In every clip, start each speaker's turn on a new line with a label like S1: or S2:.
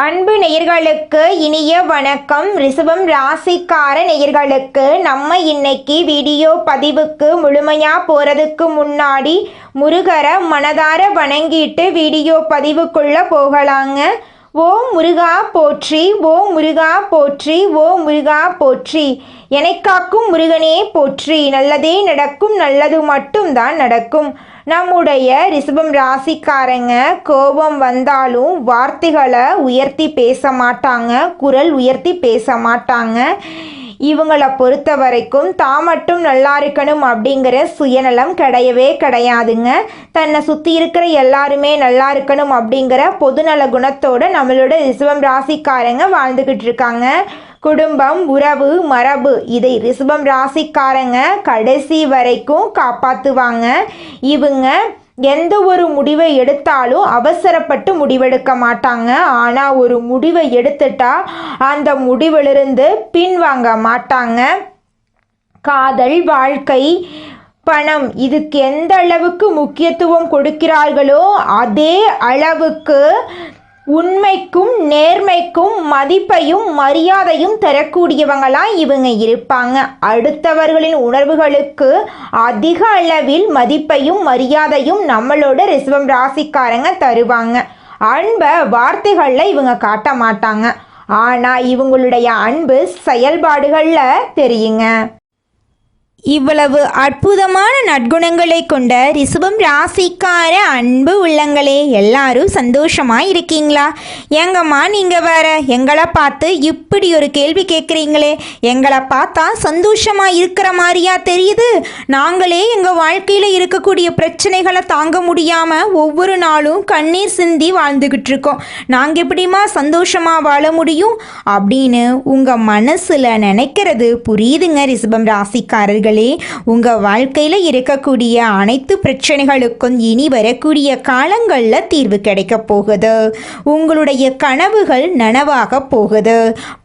S1: அன்பு நேயர்களுக்கு இனிய வணக்கம். ரிஷபம் ராசிக்கார நேயர்களுக்கு நம்ம இன்னைக்கு வீடியோ பதிவுக்கு முழுமையாக போகிறதுக்கு முன்னாடி முருகரை மனதார வணங்கிட்டு வீடியோ பதிவுக்குள்ளே போகலாங்க. ஓம் முருகா போற்றி, ஓம் முருகா போற்றி, ஓம் முருகா போற்றி. எனக்காக்கும் முருகனே போற்றி. நல்லதே நடக்கும், நல்லது மட்டும்தான் நடக்கும். நம்முடைய ரிஷபம் ராசிக்காரங்க கோபம் வந்தாலும் வார்த்தைகளை உயர்த்தி பேச மாட்டாங்க, குரல் உயர்த்தி பேச மாட்டாங்க. இவங்களை பொறுத்த வரைக்கும் தான் மட்டும் நல்லா இருக்கணும் அப்படிங்கிற சுயநலம் கிடையவே கிடையாதுங்க. தன்னை சுற்றி இருக்கிற எல்லாருமே நல்லா இருக்கணும் அப்படிங்கிற பொதுநல குணத்தோடு நம்மளோட ரிஷபம் ராசிக்காரங்க வாழ்ந்துக்கிட்டு இருக்காங்க. குடும்பம், உறவு, மரபு இதை ரிஷபம் ராசிக்காரங்க கடைசி வரைக்கும் காப்பாற்றுவாங்க. இவங்க எந்த ஒரு முடிவை எடுத்தாலும் அவசரப்பட்டு முடிவெடுக்க மாட்டாங்க. ஆனால் ஒரு முடிவை எடுத்துட்டா அந்த முடிவிலிருந்து பின்வாங்க மாட்டாங்க. காதல், வாழ்க்கை, பணம் இதுக்கு எந்த அளவுக்கு முக்கியத்துவம் கொடுக்கிறார்களோ அதே அளவுக்கு உண்மைக்கும் நேர்மைக்கும் மதிப்பையும் மரியாதையும் தரக்கூடியவங்களாம் இவங்க இருப்பாங்க. அடுத்தவர்களின் உணர்வுகளுக்கு அதிக அளவில் மதிப்பையும் மரியாதையும் நம்மளோட ரிஷபம் ராசிக்காரங்க தருவாங்க. அன்பை வார்த்தைகளில் இவங்க காட்ட மாட்டாங்க, ஆனால் இவங்களுடைய அன்பு செயல்பாடுகளில் தெரியுங்க. இவ்வளவு அற்புதமான நற்குணங்களை கொண்ட ரிஷபம் ராசிக்கார அன்பு உள்ளங்களே, எல்லாரும் சந்தோஷமா இருக்கீங்களா? எங்கம்மா நீங்க வேற எங்களை பார்த்து இப்படி ஒரு கேள்வி கேட்குறீங்களே, எங்களை பார்த்தா சந்தோஷமா இருக்கிற மாதிரியா தெரியுது? நாங்களே எங்கள் வாழ்க்கையில் இருக்கக்கூடிய பிரச்சனைகளை தாங்க முடியாமல் ஒவ்வொரு நாளும் கண்ணீர் சிந்தி வாழ்ந்துக்கிட்டு இருக்கோம். நாங்கள் எப்படிமா சந்தோஷமா வாழ முடியும் அப்படின்னு உங்கள் மனசில் நினைக்கிறது புரியுதுங்க. ரிஷபம் ராசிக்காரர்கள், உங்க வாழ்க்கையில இருக்கக்கூடிய அனைத்து பிரச்சனைகளுக்கும் இனி வரக்கூடிய காலங்களில் தீர்வு கிடைக்க போகுது. உங்களுடைய கனவுகள் நனவாக போகுது.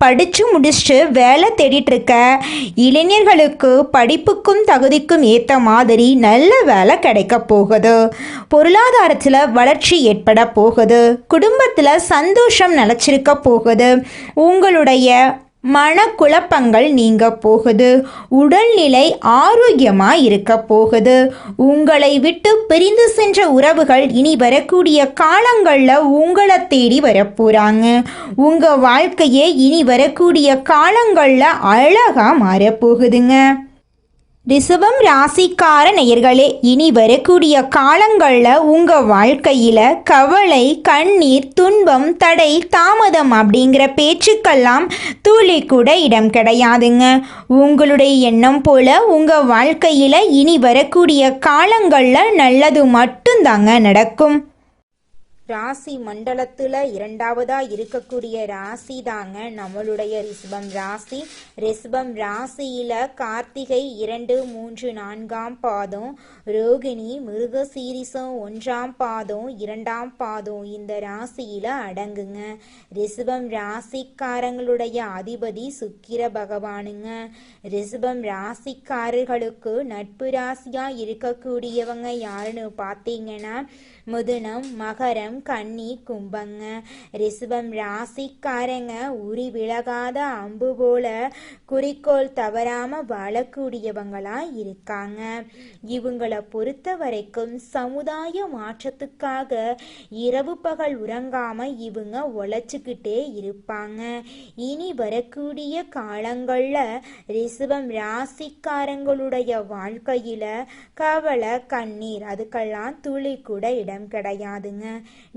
S1: படிச்சு முடிச்சுட்டு வேலை தேடிட்டு இருக்க இளைஞர்களுக்கு படிப்புக்கும் தகுதிக்கும் ஏற்ற மாதிரி நல்ல வேலை கிடைக்க போகுது. பொருளாதாரத்தில் வளர்ச்சி ஏற்பட போகுது. குடும்பத்தில் சந்தோஷம் நிலச்சிருக்க போகுது. உங்களுடைய மனக்குழப்பங்கள் நீங்க போகுது. உடல்நிலை ஆரோக்கியமாக இருக்க போகுது. உங்களை விட்டு பிரிந்து சென்ற உறவுகள் இனி வரக்கூடிய காலங்களில் உங்களை தேடி வரப்போகிறாங்க. உங்கள் வாழ்க்கையே இனி வரக்கூடிய காலங்களில் அழகாக மாறப்போகுதுங்க. ரிஷபம் ராசிக்கார நேயர்களே, இனி வரக்கூடிய காலங்களில் உங்கள் வாழ்க்கையில் கவலை, கண்ணீர், துன்பம், தடை, தாமதம் அப்படிங்கிற பேச்சுக்கெல்லாம் துளி கூட இடம் கிடையாதுங்க. உங்களுடைய எண்ணம் போல உங்கள் வாழ்க்கையில் இனி வரக்கூடிய காலங்களில் நல்லது மட்டும்தாங்க நடக்கும். ராசி மண்டலத்தில் இரண்டாவதாக இருக்கக்கூடிய ராசி தாங்க நம்மளுடைய ரிஷபம் ராசி. ரிஷபம் ராசியில் கார்த்திகை 2, 3, 4ஆம் பாதம், ரோகிணி, மிருகசீரிசம் 1ஆம் பாதம், 2ஆம் பாதம் இந்த ராசியில் அடங்குங்க. ரிஷபம் ராசிக்காரங்களுடைய அதிபதி சுக்கிர பகவானுங்க. ரிஷபம் ராசிக்காரர்களுக்கு நட்பு ராசியாக இருக்கக்கூடியவங்க யாருன்னு பார்த்தீங்கன்னா மிதுனம், மகரம், கன்னி, கும்பங்க. ரிஷபம் ராசிக்காரங்க உரி விலகாத அம்பு போல குறிக்கோள் தவறாம வாழக்கூடியவங்களா இருக்காங்க. இவங்களை பொறுத்த வரைக்கும் சமுதாய மாற்றத்துக்காக இரவு பகல் உறங்காம இவங்க உழைச்சிக்கிட்டே இருப்பாங்க. இனி வரக்கூடிய காலங்கள்ல ரிஷபம் ராசிக்காரங்களுடைய வாழ்க்கையில கவலை, கண்ணீர் அதுக்கெல்லாம் துளி கூட இடம் கிடையாதுங்க.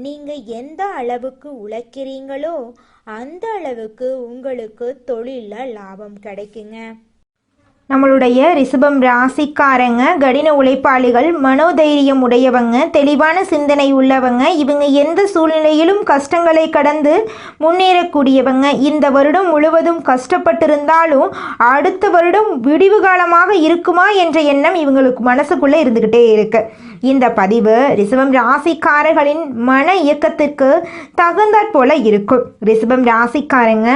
S1: நீங்க எந்த அளவுக்கு உழைக்கிறீங்களோ அந்த அளவுக்கு உங்களுக்கு தொழில லாபம் கிடைக்குங்க. நம்மளுடைய ரிஷபம் ராசிக்காரங்க கடின உழைப்பாளிகள், மனோதைரியம் உடையவங்க, தெளிவான சிந்தனை உள்ளவங்க. இவங்க எந்த சூழ்நிலையிலும் கஷ்டங்களை கடந்து முன்னேறக்கூடியவங்க. இந்த வருடம் முழுவதும் கஷ்டப்பட்டிருந்தாலும் அடுத்த வருடம் விடிவு காலமாக இருக்குமா என்ற எண்ணம் இவங்களுக்கு மனசுக்குள்ளே இருந்துக்கிட்டே இருக்கு. இந்த பதிவு ரிஷபம் ராசிக்காரர்களின் மன இயக்கத்திற்கு தகுந்தாற் போல இருக்கும். ரிஷபம் ராசிக்காரங்க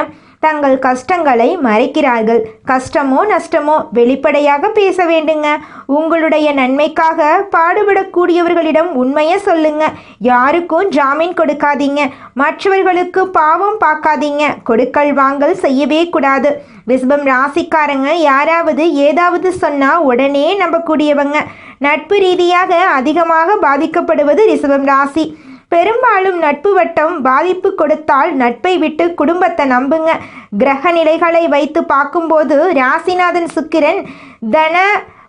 S1: தங்கள் கஷ்டங்களை மறைக்கிறார்கள். கஷ்டமோ நஷ்டமோ வெளிப்படையாக பேச வேண்டுங்க. உங்களுடைய நன்மைக்காக பாடுபடக்கூடியவர்களிடம் உண்மையை சொல்லுங்க. யாருக்கும் ஜாமீன் கொடுக்காதீங்க. மற்றவர்களுக்கு பாவம் பார்க்காதீங்க. கொடுக்கல் வாங்கல் செய்யவே கூடாது. ரிஷபம் ராசிக்காரங்க யாராவது ஏதாவது சொன்னா உடனே நம்பக்கூடியவங்க. நட்பு ரீதியாக அதிகமாக பாதிக்கப்படுவது ரிஷபம் ராசி. பெரும்பாலும் நட்பு வட்டம் பாதிப்பு கொடுத்தால் நட்பை விட்டு குடும்பத்தை நம்புங்க. கிரக நிலைகளை வைத்து பார்க்கும்போது ராசிநாதன் சுக்கிரன் தன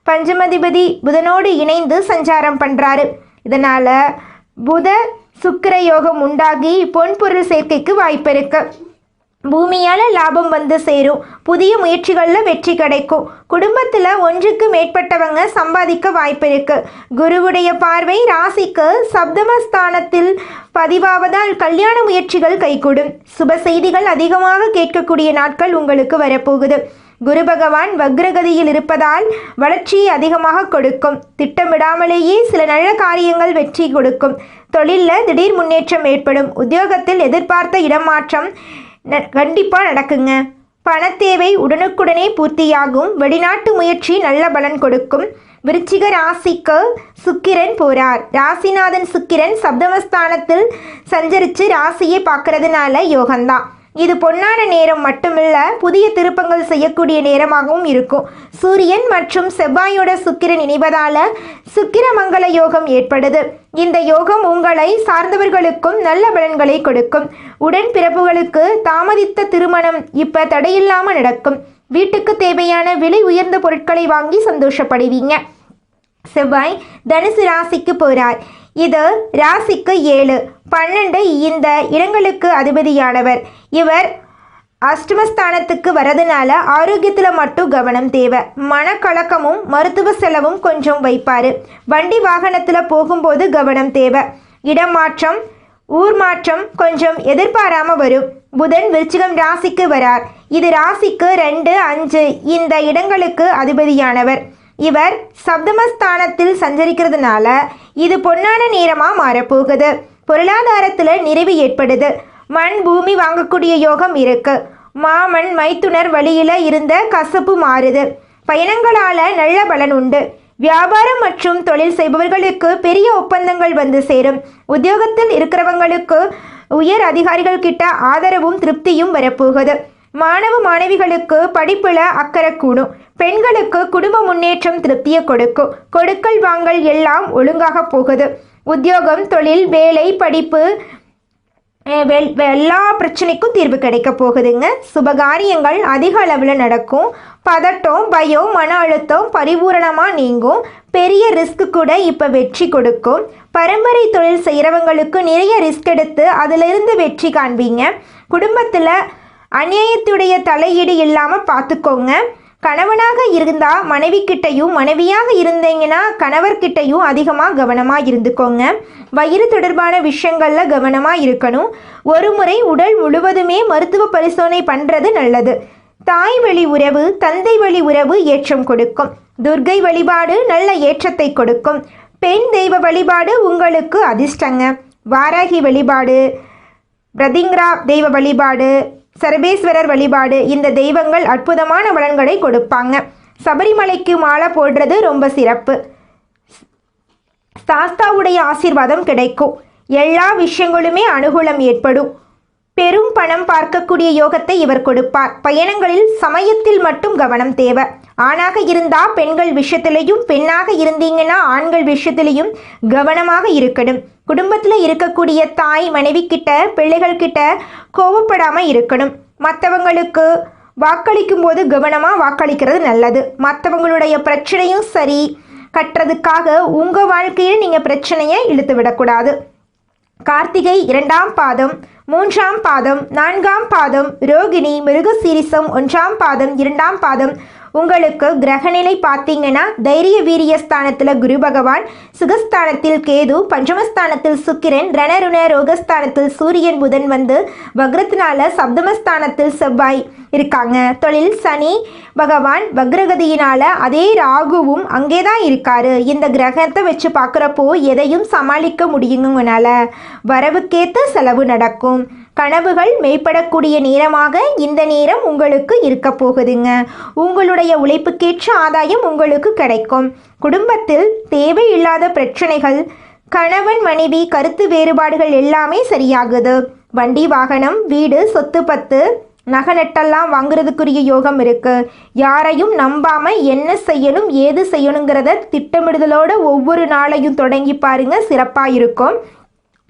S1: பஞ்சமதிபதி புதனோடு இணைந்து சஞ்சாரம் பண்ணுறாரு. இதனால் புத சுக்கிர யோகம் உண்டாகி பொன்பொருள் சேர்க்கைக்கு வாய்ப்பு இருக்கு. பூமியால் லாபம் வந்து சேரும். புதிய முயற்சிகளில் வெற்றி கிடைக்கும். குடும்பத்தில் ஒன்றுக்கு மேற்பட்டவங்க சம்பாதிக்க வாய்ப்பு இருக்கு. குருவுடைய பார்வை ராசிக்கு சப்தமஸ்தானத்தில் பதிவாவதால் கல்யாண முயற்சிகள் கைகூடும். சுப செய்திகள் அதிகமாக கேட்கக்கூடிய நாட்கள் உங்களுக்கு வரப்போகுது. குரு பகவான் வக்ரகதியில் இருப்பதால் வளர்ச்சியை அதிகமாக கொடுக்கும். திட்டமிடாமலேயே சில நல்ல காரியங்கள் வெற்றி கொடுக்கும். தொழிலில் திடீர் முன்னேற்றம் ஏற்படும். உத்தியோகத்தில் எதிர்பார்த்த இடமாற்றம் கண்டிப்பாக நடக்குங்க. பணத்தேவை உடனுக்குடனே பூர்த்தியாகும். வெளிநாட்டு முயற்சி நல்ல பலன் கொடுக்கும். விருச்சிக ராசிக்கு சுக்கிரன் போறார். ராசிநாதன் சுக்கிரன் சப்தமஸ்தானத்தில் சஞ்சரித்து ராசியை பார்க்கறதுனால யோகம்தான். இது பொன்னான நேரம் மட்டுமில்ல, புதிய திருப்பங்கள் செய்யக்கூடிய நேரமாகவும் இருக்கும். சூரியன் மற்றும் செவ்வாயோட சுக்கிரன் இணைவதால சுக்கிர மங்கள யோகம் ஏற்படுது. இந்த யோகம் உங்களை சார்ந்தவர்களுக்கும் நல்ல பலன்களை கொடுக்கும். உடன் பிறப்புகளுக்கு தாமதித்த திருமணம் இப்ப தடையில்லாமல் நடக்கும். வீட்டுக்கு தேவையான விலை உயர்ந்த பொருட்களை வாங்கி சந்தோஷப்படுவீங்க. செவ்வாய் தனுசு ராசிக்கு போறார். இது ராசிக்கு 7, 12 இந்த இடங்களுக்கு அதிபதியானவர். இவர் அஷ்டமஸ்தானத்துக்கு வரதுனால ஆரோக்கியத்தில் மட்டும் கவனம் தேவை. மனக்கலக்கமும் மருத்துவ செலவும் கொஞ்சம் வைப்பார். வண்டி வாகனத்தில் போகும்போது கவனம் தேவை. இடமாற்றம் ஊர் மாற்றம் கொஞ்சம் எதிர்பாராமல் வரும். புதன் விருச்சிகம் ராசிக்கு வரார். இது ராசிக்கு 2, 5 இந்த இடங்களுக்கு அதிபதியானவர். இவர் சப்தமஸ்தானத்தில் சஞ்சரிக்கிறதுனால இது பொன்னான நேரமாக மாறப்போகுது. பொருளாதாரத்தில் நிறைவு ஏற்படுது. மண் பூமி வாங்கக்கூடிய யோகம் இருக்கு. மாமன் மைத்துனர் வழியில் இருந்த கசப்பு மாறுது. பயணங்களால் நல்ல பலன் உண்டு. வியாபாரம் மற்றும் தொழில் செய்பவர்களுக்கு பெரிய ஒப்பந்தங்கள் வந்து சேரும். உத்தியோகத்தில் இருக்கிறவங்களுக்கு உயர் அதிகாரிகள் கிட்ட ஆதரவும் திருப்தியும் வரப்போகுது. மாணவ மாணவிகளுக்கு படிப்புல அக்கறை கூடும். பெண்களுக்கு குடும்ப முன்னேற்றம் திருப்தியை கொடுக்கும். கொடுக்கல் வாங்கல் எல்லாம் ஒழுங்காக போகுது. உத்தியோகம், தொழில், வேலை, படிப்பு எல்லா பிரச்சனைக்கும் தீர்வு கிடைக்க போகுதுங்க. சுபகாரியங்கள் அதிக அளவில் நடக்கும். பதட்டம், பயம், மன அழுத்தம் பரிபூரணமாக நீங்கும். பெரிய ரிஸ்க் கூட இப்போ வெற்றி கொடுக்கும். பரம்பரை தொழில் செய்கிறவங்களுக்கு நிறைய ரிஸ்க் எடுத்து அதிலிருந்து வெற்றி காண்பீங்க. குடும்பத்தில் அநியாயத்துடைய தலையீடு இல்லாமல் பார்த்துக்கோங்க. கணவனாக இருந்தால் மனைவிக்கிட்டையும், மனைவியாக இருந்தீங்கன்னா கணவர்கிட்டையும் அதிகமாக கவனமாக இருந்துக்கோங்க. வயிறு தொடர்பான விஷயங்களில் கவனமாக இருக்கணும். ஒரு முறை உடல் முழுவதுமே மருத்துவ பரிசோதனை பண்ணுறது நல்லது. தாய் வழி உறவு, தந்தை வழி உறவு ஏற்றம் கொடுக்கும். துர்க்கை வழிபாடு நல்ல ஏற்றத்தை கொடுக்கும். பெண் தெய்வ வழிபாடு உங்களுக்கு அதிர்ஷ்டங்க. வாராகி வழிபாடு, பிரதிங்கிரா தெய்வ வழிபாடு, சர்வேஸ்வரர் வழிபாடு இந்த தெய்வங்கள் அற்புதமான பலன்களை கொடுப்பாங்க. சபரிமலைக்கு மாலை போடுறது ரொம்ப சிறப்பு. சாஸ்தாவுடைய ஆசீர்வாதம் கிடைக்கும். எல்லா விஷயங்களுமே அனுகூலம் ஏற்படும். பெரும் பணம் பார்க்கக்கூடிய யோகத்தை இவர் கொடுப்பார். பயணங்களில் சமயத்தில் மட்டும் கவனம் தேவை. ஆணாக இருந்தால் பெண்கள் விஷயத்திலையும், பெண்ணாக இருந்தீங்கன்னா ஆண்கள் விஷயத்திலையும் கவனமாக இருக்கணும். குடும்பத்தில் இருக்கக்கூடிய தாய் மனைவி கிட்ட, பிள்ளைகள் கிட்ட கோபப்படாமல் இருக்கணும். மற்றவங்களுக்கு வாக்களிக்கும் போது கவனமாக வாக்களிக்கிறது நல்லது. மற்றவங்களுடைய பிரச்சனையும் சரி கட்டுறதுக்காக உங்கள் வாழ்க்கையில் நீங்கள் பிரச்சனையை இழுத்து விடக்கூடாது. கார்த்திகை 2ஆம் பாதம், 3ஆம் பாதம், 4ஆம் பாதம், ரோகிணி, மிருகசீரிசம் 1ஆம் பாதம், 2ஆம் பாதம் உங்களுக்கு கிரகநிலை பார்த்தீங்கன்னா தைரிய வீரியஸ்தானத்தில் குரு பகவான், சுகஸ்தானத்தில் கேது, பஞ்சமஸ்தானத்தில் சுக்கிரன், ரணருண ரோகஸ்தானத்தில் சூரியன் புதன் வந்து வக்ரத்தினால சப்தமஸ்தானத்தில் செவ்வாய் இருக்காங்க. தொழில் சனி பகவான் வக்ரகதியினால அதே ராகுவும் அங்கே தான் இருக்காரு. இந்த கிரகத்தை வச்சு பார்க்குறப்போ எதையும் சமாளிக்க முடியுங்கனால வரவுக்கேற்ற செலவு நடக்கும். கனவுகள் மெய்ப்படக்கூடிய நேரமாக இந்த நேரம் உங்களுக்கு இருக்க போகுதுங்க. உங்களுடைய உழைப்புக்கேற்ற ஆதாயம் உங்களுக்கு கிடைக்கும். குடும்பத்தில் தேவையில்லாத பிரச்சனைகள், கணவன் மனைவி கருத்து வேறுபாடுகள் எல்லாமே சரியாகுது. வண்டி வாகனம், வீடு, சொத்து பத்து, நகை நட்டெல்லாம் வாங்குறதுக்குரிய யோகம் இருக்கு. யாரையும் நம்பாம என்ன செய்யணும் ஏது செய்யணுங்கிறத திட்டமிடுதலோட ஒவ்வொரு நாளையும் தொடங்கி பாருங்க, சிறப்பாக இருக்கும்.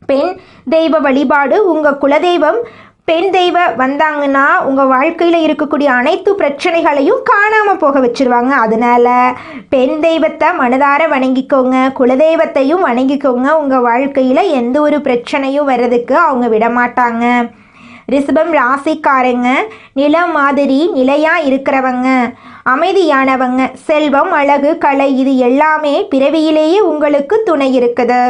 S1: பெண் தெய்வ வழிபாடு, உங்கள் குலதெய்வம் பெண் தெய்வ வந்தாங்கன்னா உங்கள் வாழ்க்கையில் இருக்கக்கூடிய அனைத்து பிரச்சனைகளையும் காணாமல் போக வச்சுருவாங்க. அதனால் பெண் தெய்வத்தை மனதார வணங்கிக்கோங்க, குலதெய்வத்தையும் வணங்கிக்கோங்க. உங்கள் வாழ்க்கையில் எந்த ஒரு பிரச்சனையும் வர்றதுக்கு அவங்க விடமாட்டாங்க. ரிஷபம் ராசிக்காரங்க நிலம் மாதிரி நிலையாக இருக்கிறவங்க, அமைதியானவங்க. செல்வம், அழகு, கலை இது எல்லாமே பிறவியிலேயே உங்களுக்கு துணை இருக்குது.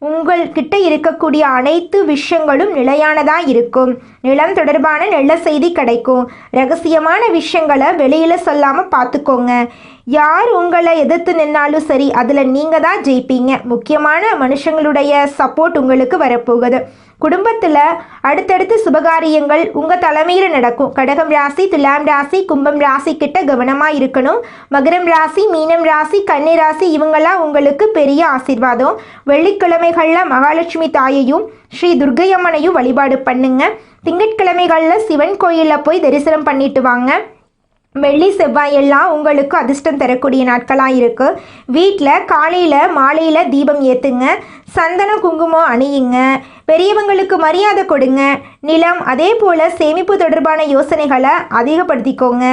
S1: உங்கள்கிட்ட இருக்கக்கூடிய அனைத்து விஷயங்களும் நிலையானதாக இருக்கும். நிலம் தொடர்பான நல்ல செய்தி கிடைக்கும். ரகசியமான விஷயங்களை வெளியில் சொல்லாமல் பார்த்துக்கோங்க. யார் உங்களை எதிர்த்து நின்னாலும் சரி, அதில் நீங்கள் தான் ஜெயிப்பீங்க. முக்கியமான மனுஷங்களுடைய சப்போர்ட் உங்களுக்கு வரப்போகுது. குடும்பத்தில் அடுத்தடுத்து சுபகாரியங்கள் உங்கள் தலைமையில் நடக்கும். கடகம் ராசி, துலாம் ராசி, கும்பம் ராசி கிட்ட கவனமாக இருக்கணும். மகரம் ராசி, மீனம் ராசி, கன்னி ராசி இவங்கெல்லாம் உங்களுக்கு பெரிய ஆசீர்வாதம். வெள்ளிக்கிழமைகளில் மகாலட்சுமி தாயையும் ஸ்ரீ துர்க்கையம்மனையும் வழிபாடு பண்ணுங்க. திங்கட்கிழமைகளில் சிவன் கோயிலில் போய் தரிசனம் பண்ணிட்டு வாங்க. வெள்ளி செவ்வாய் எல்லாம் உங்களுக்கு அதிர்ஷ்டம் தரக்கூடிய நாட்களாக இருக்குது. வீட்டில் காலையில் மாலையில் தீபம் ஏற்றுங்க. சந்தனம் குங்குமம் அணியுங்க. பெரியவங்களுக்கு மரியாதை கொடுங்க. நிலம் அதே போல் சேமிப்பு தொடர்பான யோசனைகளை அதிகப்படுத்திக்கோங்க.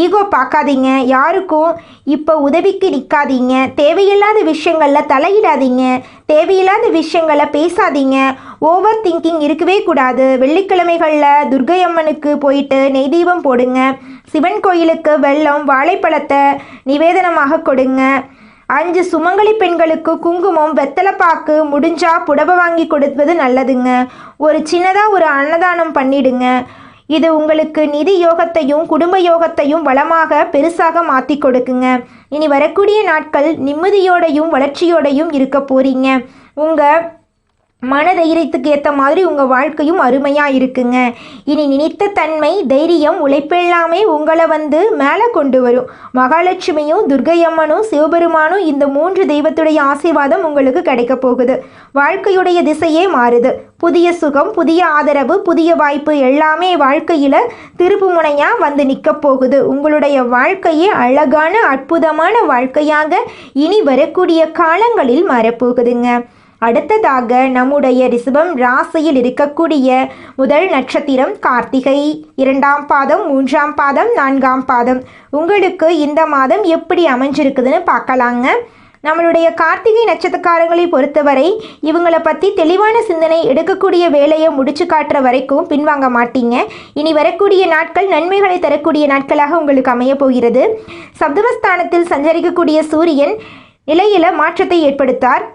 S1: ஈகோ பார்க்காதீங்க. யாருக்கும் இப்போ உதவிக்கு நிற்காதீங்க. தேவையில்லாத விஷயங்களில் தலையிடாதீங்க. தேவையில்லாத விஷயங்களை பேசாதீங்க. ஓவர் திங்கிங் இருக்கவே கூடாது. வெள்ளிக்கிழமைகளில் துர்க்கை அம்மனுக்கு போயிட்டு நெய் தீபம் போடுங்க. சிவன் கோயிலுக்கு வெல்லம் வாழைப்பழத்தை நிவேதனமாக கொடுங்க. 5 சுமங்கலி பெண்களுக்கு குங்குமம், வெத்தலைப்பாக்கு, முடிஞ்சா புடவை வாங்கி கொடுப்பது நல்லதுங்க. ஒரு சின்னதாக ஒரு அன்னதானம் பண்ணிடுங்க. இது உங்களுக்கு நிதி யோகத்தையும் குடும்ப யோகத்தையும் வளமாக பெருசாக மாற்றி கொடுக்குங்க. இனி வரக்கூடிய நாட்கள் நிம்மதியோடையும் வளர்ச்சியோடையும் இருக்க போறீங்க. உங்கள் மன தைரியத்துக்கு ஏற்ற மாதிரி உங்கள் வாழ்க்கையும் அருமையாக இருக்குங்க. இனி நினைத்த தன்மை, தைரியம், உழைப்பெல்லாமே உங்களை மேலே கொண்டு வரும். மகாலட்சுமியும் துர்க்கையம்மனும் சிவபெருமானும் இந்த 3 தெய்வத்துடைய ஆசீர்வாதம் உங்களுக்கு கிடைக்க போகுது. வாழ்க்கையுடைய திசையே மாறுது. புதிய சுகம், புதிய ஆதரவு, புதிய வாய்ப்பு எல்லாமே வாழ்க்கையில் திருப்பு முனையாக நிற்க போகுது. உங்களுடைய வாழ்க்கையே அழகான அற்புதமான வாழ்க்கையாக இனி வரக்கூடிய காலங்களில் மாறப்போகுதுங்க. அடுத்ததாக நம்முடைய ரிஷபம் ராசியில் இருக்கக்கூடிய முதல் நட்சத்திரம் கார்த்திகை, 2ஆம் பாதம், 3ஆம் பாதம், 4ஆம் பாதம். உங்களுக்கு இந்த மாதம் எப்படி அமைஞ்சிருக்குதுன்னு பார்க்கலாங்க. நம்மளுடைய கார்த்திகை நட்சத்திரக்காரங்களை பொறுத்தவரை இவங்களை பற்றி தெளிவான சிந்தனை எடுக்கக்கூடிய வேலையை முடிச்சு காட்டுற வரைக்கும் பின்வாங்க மாட்டீங்க. இனி வரக்கூடிய நாட்கள் நன்மைகளை தரக்கூடிய நாட்களாக உங்களுக்கு அமைய போகிறது. சப்தமஸ்தானத்தில் சஞ்சரிக்கக்கூடிய சூரியன் நிலையில மாற்றத்தை ஏற்படுத்தார்.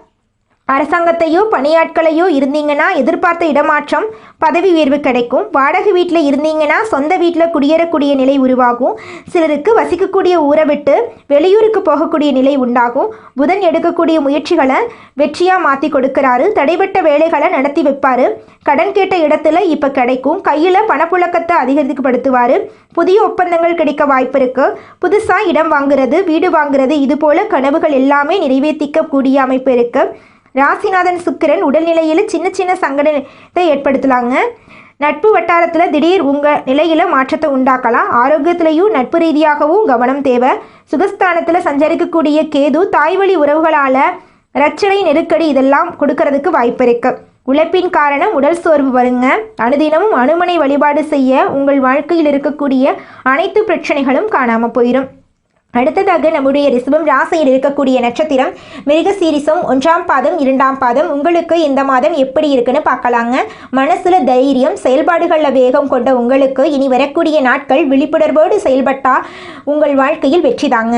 S1: அரசாங்கத்தையோ பணியாட்களையோ இருந்தீங்கன்னா எதிர்பார்த்த இடமாற்றம், பதவி உயர்வு கிடைக்கும். வாடகை வீட்டில் இருந்தீங்கன்னா சொந்த வீட்டில் குடியேறக்கூடிய நிலை உருவாகும். சிலருக்கு வசிக்கக்கூடிய ஊரை விட்டு வெளியூருக்கு போகக்கூடிய நிலை உண்டாகும். புதன் எடுக்கக்கூடிய முயற்சிகளை வெற்றியாக மாற்றி கொடுக்கிறாரு. தடைபட்ட வேலைகளை நடத்தி வைப்பார். கடன் கேட்ட இடத்துல இப்போ கிடைக்கும். கையில் பணப்புழக்கத்தை அதிகரிக்கப்படுத்துவார். புதிய ஒப்பந்தங்கள் கிடைக்க வாய்ப்பு இருக்குது. புதுசாக இடம் வாங்குறது, வீடு வாங்குறது, இது போல கனவுகள் எல்லாமே நிறைவேற்றிக்கக்கூடிய அமைப்பு இருக்குது. ராசிநாதன் சுக்கிரன் உடல்நிலையில் சின்ன சின்ன சங்கடத்தை ஏற்படுத்தலாங்க. நட்பு வட்டாரத்தில் திடீர் உங்கள் நிலையில் மாற்றத்தை உண்டாக்கலாம். ஆரோக்கியத்திலையும் நட்பு ரீதியாகவும் கவனம் தேவை. சுகஸ்தானத்தில் சஞ்சரிக்கக்கூடிய கேது தாய்வழி உறவுகளால் ரச்சனை, நெருக்கடி இதெல்லாம் கொடுக்கறதுக்கு வாய்ப்பு இருக்கு. உழைப்பின் காரணம் உடல் சோர்வு வருங்க. அனுதினமும் அனுமனை வழிபாடு செய்ய உங்கள் வாழ்க்கையில் இருக்கக்கூடிய அனைத்து பிரச்சனைகளும் காணாமல் போயிடும். அடுத்ததாக நம்முடைய ரிஷபம் ராசியில் இருக்கக்கூடிய நட்சத்திரம் மிருகசீரிசம், 1ஆம் பாதம், 2ஆம் பாதம். உங்களுக்கு இந்த மாதம் எப்படி இருக்குன்னு பார்க்கலாங்க. மனசுல தைரியம், செயல்பாடுகளில் வேகம் கொண்ட உங்களுக்கு இனி வரக்கூடிய நாட்கள் விழிப்புணர்வோடு செயல்பட்டால் உங்கள் வாழ்க்கையில் வெற்றி தாங்க.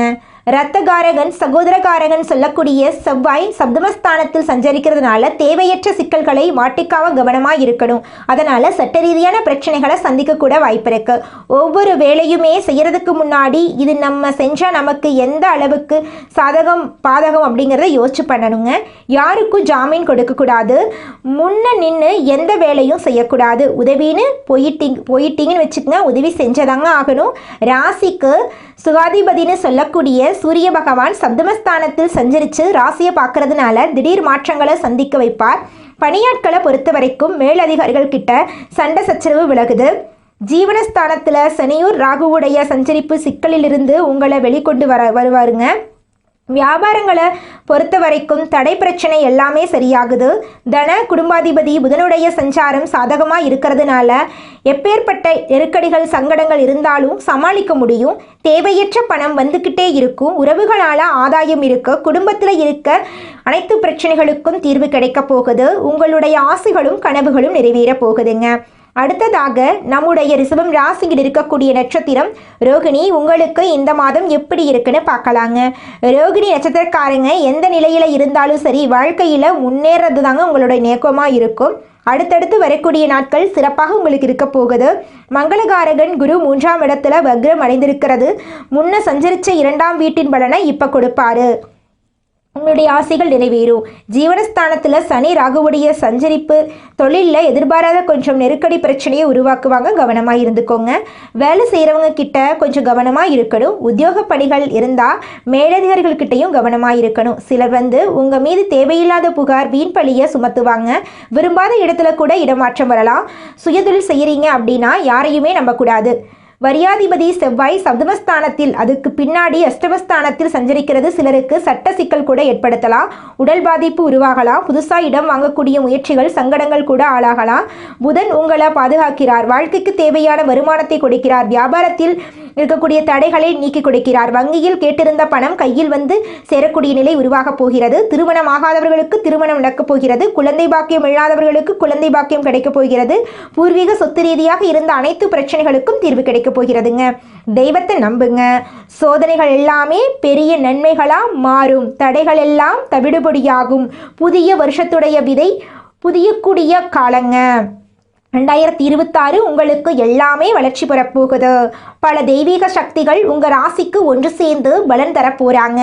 S1: இரத்தகாரகன் சகோதரகாரகன் சொல்லக்கூடிய செவ்வாய் சப்தமஸ்தானத்தில் சஞ்சரிக்கிறதுனால தேவையற்ற சிக்கல்களை மாட்டிக்காம கவனமாக இருக்கணும். அதனால் சட்ட ரீதியான பிரச்சனைகளை சந்திக்கக்கூட வாய்ப்பு இருக்கு. ஒவ்வொரு வேலையுமே செய்கிறதுக்கு முன்னாடி இது நம்ம செஞ்சால் நமக்கு எந்த அளவுக்கு சாதகம் பாதகம் அப்படிங்கிறத யோசிச்சு பண்ணணுங்க. யாருக்கும் ஜாமீன் கொடுக்கக்கூடாது. முன்ன நின்று எந்த வேலையும் செய்யக்கூடாது. உதவின்னு போயிட்டீங்கன்னு வச்சுக்கோங்க, உதவி செஞ்சதாங்க ஆகணும். ராசிக்கு சுகாதிபதினு சொல்லக்கூடிய சூரிய பகவான் சப்தமஸ்தானத்தில் சஞ்சரித்து ராசியை பார்க்கறதுனால திடீர் மாற்றங்களை சந்திக்க வைப்பார். பணியாட்களை பொறுத்த வரைக்கும் மேலதிகாரிகள் கிட்ட சண்டை சச்சரவு விலகுது. ஜீவனஸ்தானத்தில் சனியூர் ராகுவுடைய சஞ்சரிப்பு சிக்கலிலிருந்து உங்களை வெளிக்கொண்டு வருவாருங்க. வியாபாரங்களை பொறுத்த வரைக்கும் தடை பிரச்சனை எல்லாமே சரியாகுது. தன குடும்பாதிபதி புதனுடைய சஞ்சாரம் சாதகமாக இருக்கிறதுனால எப்பேற்பட்ட நெருக்கடிகள் சங்கடங்கள் இருந்தாலும் சமாளிக்க முடியும். தேவையற்ற பணம் வந்துக்கிட்டே இருக்கும். உறவுகளால் ஆதாயம் இருக்க, குடும்பத்தில் இருக்க அனைத்து பிரச்சனைகளுக்கும் தீர்வு கிடைக்க போகுது. உங்களுடைய ஆசைகளும் கனவுகளும் நிறைவேற போகுதுங்க. அடுத்ததாக நம்முடைய ரிஷபம் ராசியில் இருக்கக்கூடிய நட்சத்திரம் ரோகிணி. உங்களுக்கு இந்த மாதம் எப்படி இருக்குன்னு பார்க்கலாங்க. ரோகிணி நட்சத்திரக்காரங்க எந்த நிலையில் இருந்தாலும் சரி வாழ்க்கையில் முன்னேறது தாங்க உங்களுடைய நோக்கமாக இருக்கும். அடுத்தடுத்து வரக்கூடிய நாட்கள் சிறப்பாக உங்களுக்கு இருக்க போகுது. மங்களகாரகன் குரு 3ஆம் இடத்துல வக்ரம் அடைந்திருக்கிறது. முன்ன சஞ்சரித்த 2ஆம் வீட்டின் பலனை இப்போ கொடுப்பாரு. உங்களுடைய ஆசைகள் நிறைவேறும். ஜீவனஸ்தானத்தில் சனி ராகுவுடைய சஞ்சரிப்பு தொழிலில் எதிர்பாராத கொஞ்சம் நெருக்கடி பிரச்சனையை உருவாக்குவாங்க. கவனமாக இருந்துக்கோங்க. வேலை செய்கிறவங்க கிட்ட கொஞ்சம் கவனமாக இருக்கணும். உத்தியோக பணிகள் இருந்தால் மேலதிகாரிகள்கிட்டையும் கவனமாக இருக்கணும். சிலர் உங்கள் மீது தேவையில்லாத புகார் வீண் பழியை சுமத்துவாங்க. விரும்பாத இடத்துல கூட இடமாற்றம் வரலாம். சுயதொழில் செய்கிறீங்க அப்படின்னா யாரையுமே நம்பக்கூடாது. வரியாதிபதி செவ்வாய் சப்தமஸ்தானத்தில், அதுக்கு பின்னாடி அஷ்டமஸ்தானத்தில் சஞ்சரிக்கிறது சிலருக்கு சட்ட சிக்கல் கூட ஏற்படுத்தலாம். உடல் பாதிப்பு உருவாகலாம். புதுசாக இடம் வாங்கக்கூடிய முயற்சிகள் சங்கடங்கள் கூட ஆளாகலாம். புதன் உங்களை பாதுகாக்கிறார். வாழ்க்கைக்கு தேவையான வருமானத்தை கொடுக்கிறார். வியாபாரத்தில் இருக்கக்கூடிய தடைகளை நீக்கி கொடுக்கிறார். வங்கியில் கேட்டிருந்த பணம் கையில் சேரக்கூடிய நிலை உருவாக போகிறது. திருமணம் ஆகாதவர்களுக்கு திருமணம் நடக்கப் போகிறது. குழந்தை பாக்கியம் இல்லாதவர்களுக்கு குழந்தை பாக்கியம் கிடைக்கப் போகிறது. பூர்வீக சொத்து ரீதியாக இருந்த அனைத்து பிரச்சனைகளுக்கும் தீர்வு கிடைக்கப் போகிறதுங்க. தெய்வத்தை நம்புங்க. சோதனைகள் எல்லாமே பெரிய நன்மைகளாக மாறும். தடைகள் எல்லாம் தவிடுபொடியாகும். புதிய வருஷத்துடைய விதை புதியக்கூடிய காலங்க. 2026 உங்களுக்கு எல்லாமே வளர்ச்சி பெறப்போகுது. பல தெய்வீக சக்திகள் உங்கள் ராசிக்கு ஒன்று சேர்ந்து பலன் தரப்போகிறாங்க.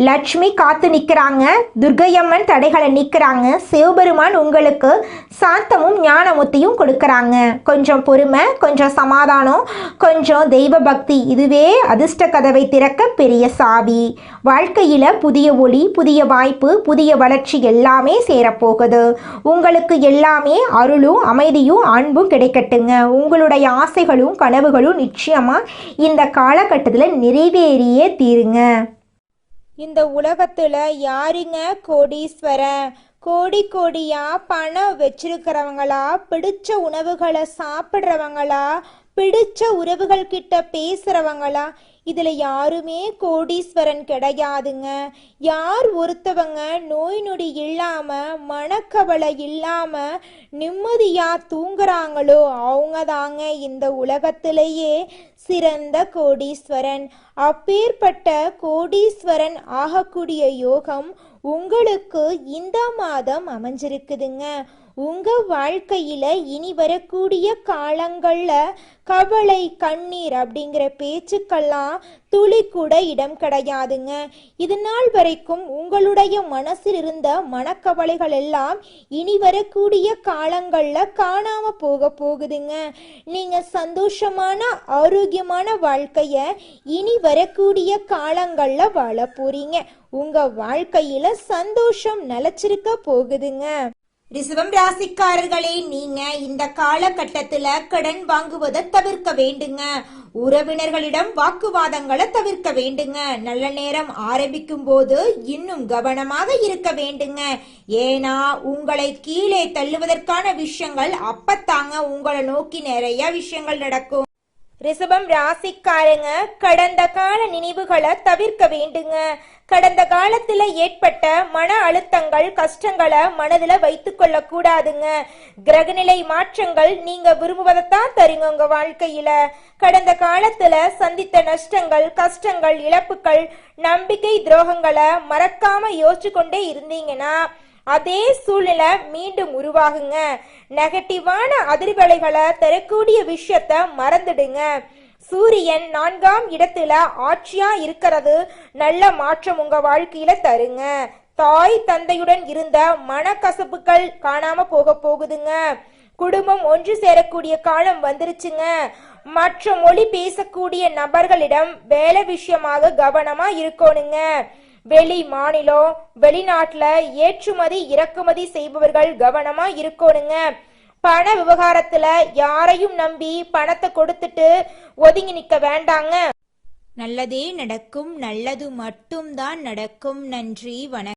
S1: லட்சுமி காத்து நிற்கிறாங்க. துர்க்கையம்மன் தடைகளை நிற்கிறாங்க. சிவபெருமான் உங்களுக்கு சாந்தமும் ஞானமுத்தையும் கொடுக்குறாங்க. கொஞ்சம் பொறுமை, கொஞ்சம் சமாதானம், கொஞ்சம் தெய்வ பக்தி, இதுவே அதிர்ஷ்ட கதவை திறக்க பெரிய சாவி. வாழ்க்கையில் புதிய ஒளி, புதிய வாய்ப்பு, புதிய வளர்ச்சி எல்லாமே சேரப்போகுது. உங்களுக்கு எல்லாமே அருளும் அமைதியும் அன்பும் கிடைக்கட்டுங்க. உங்களுடைய ஆசைகளும் கனவுகளும் நிச்சயமா இந்த காலகட்டத்தில் நிறைவேறியே தீருங்க.
S2: இந்த உலகத்துல யாருங்க கோடீஸ்வரன்? கோடியா பணம் வச்சிருக்கிறவங்களா, பிடிச்ச உணவுகளை சாப்பிட்றவங்களா, பிடிச்ச உறவுகள் கிட்ட பேசுறவங்களா? இதுல யாருமே கோடீஸ்வரன் கிடையாதுங்க. யார் ஒருத்தவங்க நோய் நொடி இல்லாம மனக்கவலை இல்லாம நிம்மதியா தூங்குறாங்களோ அவங்க தாங்க இந்த உலகத்திலேயே சிறந்த கோடீஸ்வரன். அப்பேற்பட்ட கோடீஸ்வரன் ஆகக்கூடிய யோகம் உங்களுக்கு இந்த மாதம் அமைஞ்சிருக்குதுங்க. உங்க வாழ்க்கையில இனி வரக்கூடிய காலங்கள்ல கவலை கண்ணீர் அப்படிங்கிற பேச்சுக்கெல்லாம் துளி கூட இடம் கிடையாதுங்க. இது நாள் வரைக்கும் உங்களுடைய மனசில் இருந்த மனக்கவலைகள் எல்லாம் இனி வரக்கூடிய காலங்கள்ல காணாம போகுதுங்க. நீங்க சந்தோஷமான ஆரோக்கியமான வாழ்க்கைய இனி வரக்கூடிய காலங்கள்ல வாழ போறீங்க. உங்க வாழ்க்கையில சந்தோஷம் நிலைச்சிருக்க போகுதுங்க.
S1: ரிஷபம் ராசிக்காரர்களே, நீங்க இந்த காலகட்டத்துல கடன் வாங்குவதை தவிர்க்க வேண்டுங்க. உறவினர்களிடம் வாக்குவாதங்களை தவிர்க்க வேண்டுங்க. நல்ல நேரம் ஆரம்பிக்கும் போது இன்னும் கவனமாக இருக்க வேண்டுங்க. ஏன்னா உங்களை கீழே தள்ளுவதற்கான விஷயங்கள் அப்பத்தாங்க உங்களை நோக்கி நிறைய விஷயங்கள் நடக்கும்.
S2: ரிஷபம் ராசிக்காரங்க கடந்த கால நினைவுகளை தவிர்க்க வேண்டுங்க. கடந்த காலத்துல ஏற்பட்ட மன அழுத்தங்கள் கஷ்டங்களை மனதுல வைத்துக் கொள்ள கூடாதுங்க. கிரகநிலை மாற்றங்கள் நீங்க விரும்புவதைத்தான் தருங்க உங்க வாழ்க்கையில. கடந்த காலத்துல சந்தித்த நஷ்டங்கள் கஷ்டங்கள் இழப்புகள் நம்பிக்கை துரோகங்களை மறக்காம யோசிச்சு கொண்டே இருந்தீங்கன்னா அதே சூழ்நிலை மீண்டும் உருவாகுங்க. நெகட்டிவான அதிர்வலைகளை தரக்கூடிய விஷயத்த மறந்துடுங்க. சூரியன் 4ஆம் இடத்துல ஆட்சியா இருக்கிறது நல்ல மாற்றம் உங்க வாழ்க்கையில தருங்க. தாய் தந்தையுடன் இருந்த மனக்கசப்புகள் காணாம போகுதுங்க. குடும்பம் ஒன்று சேரக்கூடிய காலம் வந்துருச்சுங்க. மற்ற மொழி பேசக்கூடிய நபர்களிடம் வேலை விஷயமாக கவனமா இருக்கணுங்க. வெளி மாநிலம் வெளிநாட்டுல ஏற்றுமதி இறக்குமதி செய்பவர்கள் கவனமா இருக்கணுங்க. பண விவகாரத்துல யாரையும் நம்பி பணத்தை கொடுத்துட்டு ஒதுங்கி நிக்க வேண்டாங்க.
S3: நல்லதே நடக்கும், நல்லது மட்டும்தான் நடக்கும். நன்றி, வணக்கம்.